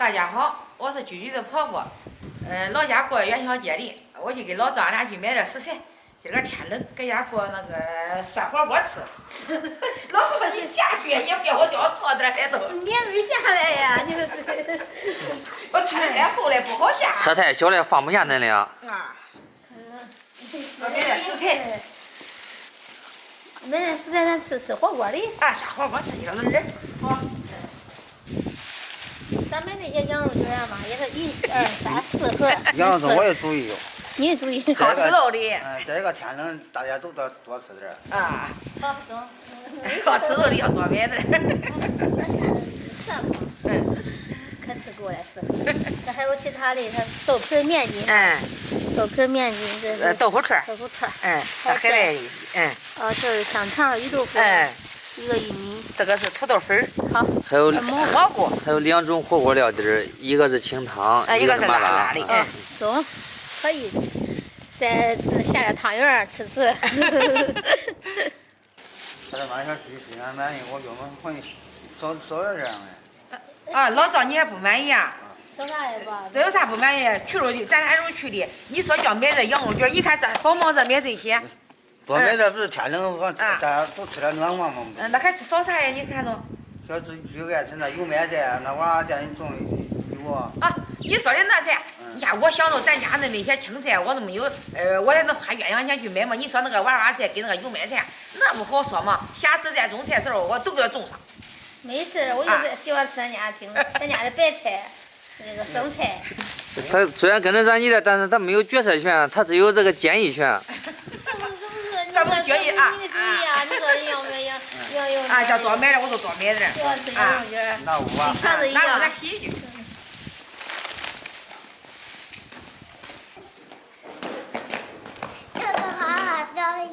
大家好，我是居居的婆婆。老家过元宵节的，我就跟老张俩去买点食材。今个天冷，搁家过那个涮火锅吃。老张你下雪也不要我叫我坐点来都。你也没下来呀，你这。我穿的太厚了，不好下。车太小了，放不下恁俩。啊。我买点食材。买点食材，咱吃火锅的。啊，涮火锅吃几个轮儿。好。咱买那些羊肉卷嘛，也是1、2、3、4盒。羊肉粽我也煮一个。你也注意。好吃肉的。这个天冷，大家都多吃点。啊。好，走。好吃肉的要多买点。可吃够了是。这还有其他的，它豆皮面筋。豆皮面筋这是。豆腐串。豆腐串。这还来哦，这是香肠、鱼豆腐。一个玉米。这个是土豆粉儿。好。还有蘑菇。还有2种火锅料底儿，一个是清汤，一个是麻辣的。走，可以。再下点汤圆吃吃。这晚上去俺满意，我原本可以少点这样的。啊，老赵你还不满意啊？少啥也吧。这有啥不满意？去了的，咱俩都去的。你说叫买这羊肉卷，一看这少忙着买这些。多买点不是天冷，大家都吃点暖和嘛。那还少啥呀？你看着。小子就爱吃那油麦菜，那娃店里种的有啊。啊，你说的那菜，你看我想着咱家那些青菜，我都没有，我也能花鸳鸯钱去买嘛。你说那个娃娃菜跟那个油麦菜，那不好说嘛。下次再种菜时候，我都给它种上。没事，我就是喜欢吃咱家的白菜，那个生菜。他虽然跟着咱你的，但是他没有决策权，他只有这个建议权。咱不是决议啊！你注意啊，你说人要啊，叫多买点我就多买点。要吃羊肉卷，那我吧。全是一样。拿咱洗去。这个花花表演。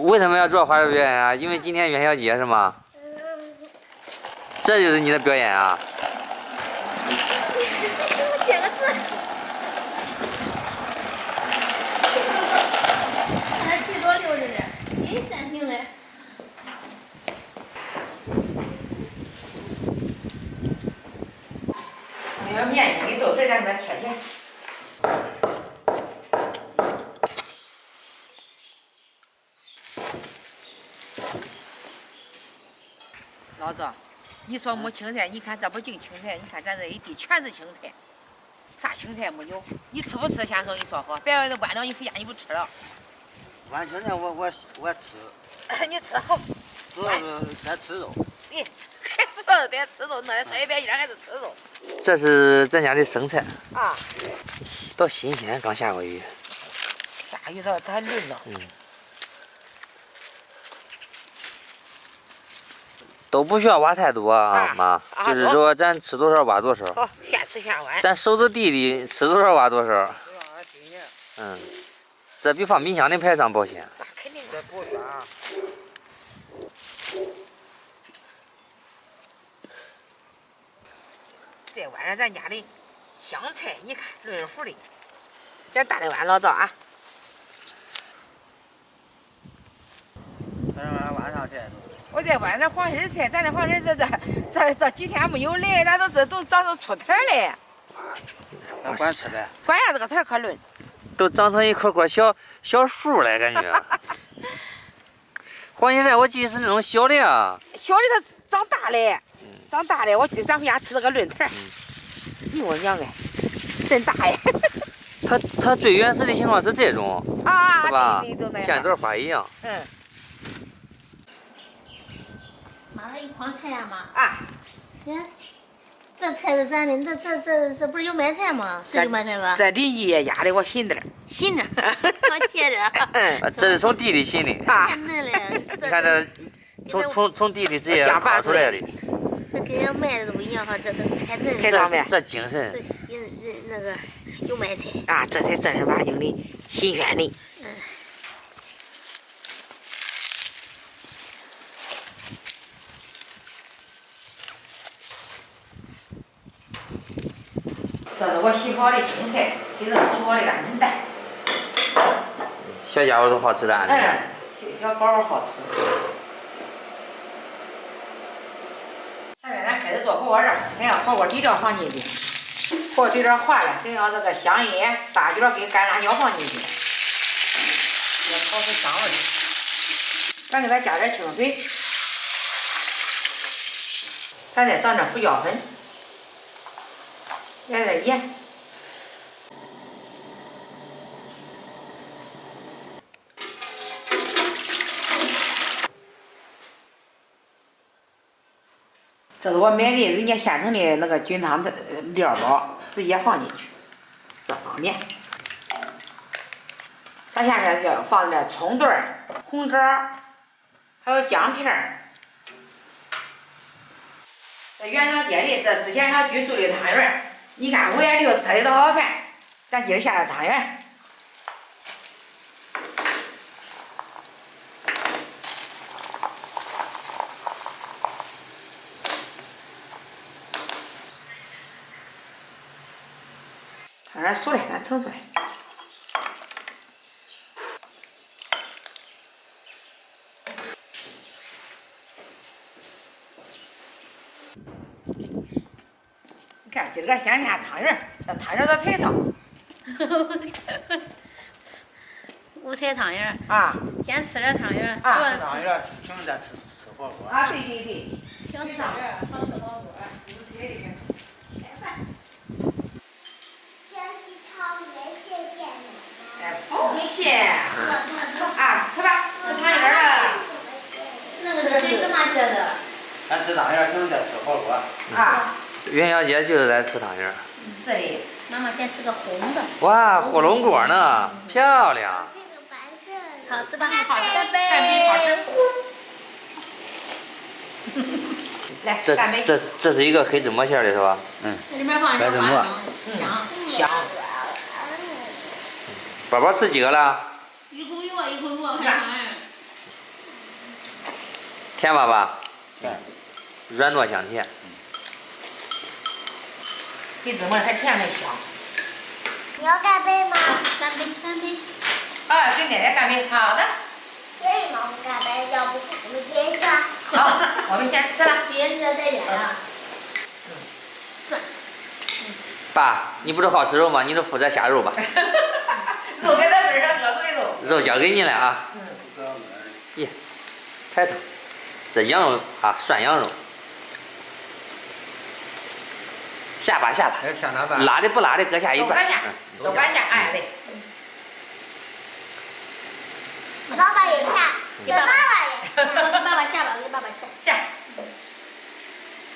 为什么要做花儿表演啊？因为今天元宵节是吗？这就是你的表演啊？我写个字。看他骑多溜着点，咦，暂停了。那个面筋跟豆皮咱给它切切。老赵，你说没青菜，你看这不净青菜，你看咱这一地全是青菜，啥青菜没有？你吃不吃？先生，你说好，别外头晚上你回家你不吃了。晚青菜我吃。你吃好。主要是得吃肉。你主要是得吃肉，弄点酸边儿还是吃肉。这是咱家的生菜。啊。多新鲜，刚下过雨。下雨了，它淋了。都不需要挖太多啊，妈，就是说咱吃多少挖多少。好，现吃现挖。咱守着地里，吃多少挖多少。这比放冰箱里排上保险。那肯定的。保险啊。再挖点咱家的香菜，你看润乎的。这大的碗，老赵啊。咱这挖上去。我再挖点黄心菜，咱这黄心这几天没有来，咱都长成出藤了。那管吃呗。管下这个藤可嫩。都长成一棵棵小树了，感觉。黄心菜我记得是那种小的啊。小的它长大了，长大了，我记得咱回家吃这个论藤。你我娘哎，真大呀！它最原始的情况是这种，是吧？对，像朵花一样。妈，那一筐菜呀妈。啊。你看，这菜是咱的，这不是油麦菜吗？是油麦菜吧？这邻居家的，我寻点儿。寻点儿，我切点儿。这是从地里寻的。啊。你看这，从地里直接挖出来的。这跟人卖的都不一样哈，这太嫩了。太上面。这精神。那个油麦菜。啊，这才正儿八经的新鲜的。这是我洗好的青菜，给这煮好的鹌鹑蛋。小家伙都好吃的鹌鹑。小宝好吃。下面咱开始做火锅这儿，先要火锅底料放进去，火锅底料化了，再要这个香叶、八角跟干辣椒放进去，要炒出香味儿。咱给它加点清水，咱再整点胡椒粉，来点盐。这是我买的人家现成的那个菌汤的料包，直接放进去，这方便。咱下面要放点葱段儿、红枣儿，还有姜片儿。这元宵节的这之前小区做的汤圆儿，你看5颜6色的多好看。咱今儿下的汤圆儿。汤圆熟了，咱盛出来。你看，今儿个先下汤圆儿，这汤圆儿的配套五彩汤圆儿啊先吃点汤圆儿，啊主要是吃汤圆，请咱吃火锅。啊，对对对，想吃。好吃火锅，来饭。先去汤圆，谢谢奶奶。哎，不用谢啊，吃吧，吃汤圆儿了那个是芝麻馅的。咱吃汤圆，请咱吃火锅。啊，元宵节就是在吃汤圆儿。是的。妈妈先吃个红的，哇，火龙果呢，漂亮。这个白色的。好吃吧？好吃，干杯！干杯，好吃。来，这干杯。这是一个黑芝麻馅儿的是吧？这里面放点花生，香。香。宝宝吃几个了？一口油，一口油，还香。甜爸爸？对。软糯香甜。黑芝麻还甜还香。你要干杯吗？干杯，干杯！啊，跟奶奶干杯，好的。可以吗？我们干杯，要不我们接着。好，我们先吃了。别热再点啊。爸，你不是好吃肉吗？你就负责下肉吧。肉给咱边上搁着的肉。肉交给你了啊。耶，排场，这羊肉啊，涮羊肉。下巴，哎，下哪办？辣的不辣的各下一半。都管下，哎对。给爸爸也下，给爸爸也。给爸爸下吧，给爸爸下。下。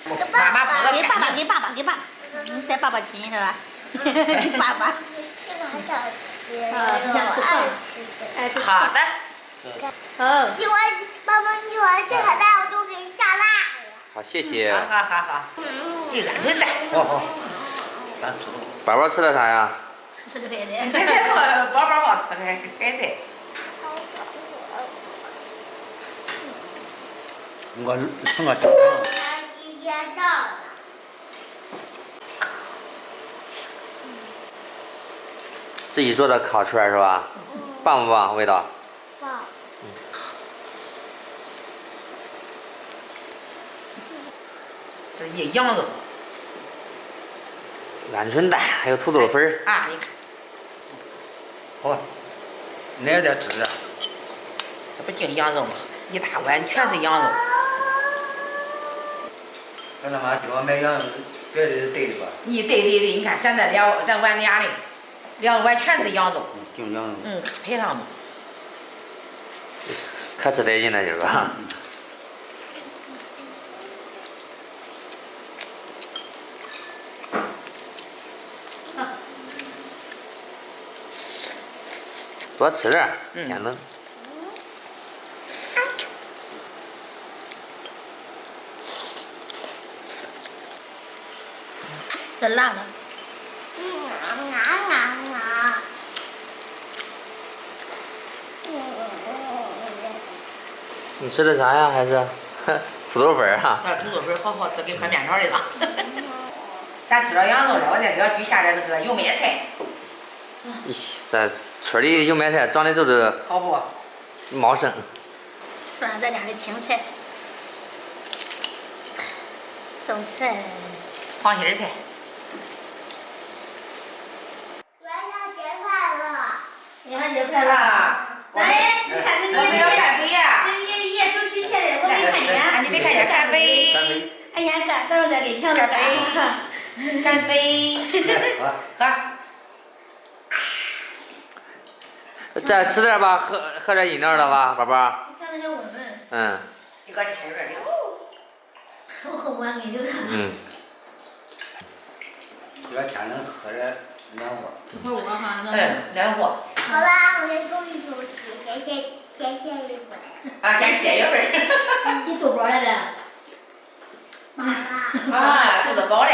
给爸爸。给爸爸，给爸爸，给爸爸。带爸爸亲是吧？给爸爸。这个很想吃，我爱吃的。爱吃。好的。好。喜欢妈妈喜欢这个蛋，我就给下辣。好，谢谢。好。一鹌鹑蛋。好，咱吃。宝宝吃的啥呀？吃个海海带。带宝宝好吃的海带。我盛个香肠。时间到了。自己做的烤串儿是吧？棒不棒？味道？棒。这一羊肉。鹌鹑蛋，还有土豆粉儿。啊，你看。好，你也得吃点。这不净羊肉吗？一大碗全是羊肉。跟他妈今晚买羊肉，别的对的吧？对，你看咱这咱碗俩的，2碗全是羊肉。净羊肉。配上嘛。可吃得劲了，就是吧？多吃点儿，天冷。这辣的。你吃的啥呀？还是土豆粉儿啊？这土豆粉好吃，跟喝面条的当。咱吃了羊肉了，我再给它下点这个油麦菜。咦，这村里油麦菜长得都是好不？茂盛。涮咱家的青菜。生菜，放心儿菜。元宵节快乐！元宵节快乐！哎，你看这我们要干杯呀！你也走曲线的，我没看见。你没看见？干杯！干杯！哎呀，干，等会儿再给瓶子干。干杯！喝。再吃点吧，喝点饮料了吧，宝宝。听着想闻闻。嗯。就搁天有点凉。我喝不完给你留着。嗯。这天能喝点凉货。喝我哈，凉货。好啦，我先冲一口气，先歇一会儿。啊，先歇一会儿。你肚饱了呗？妈妈。啊，肚子饱嘞。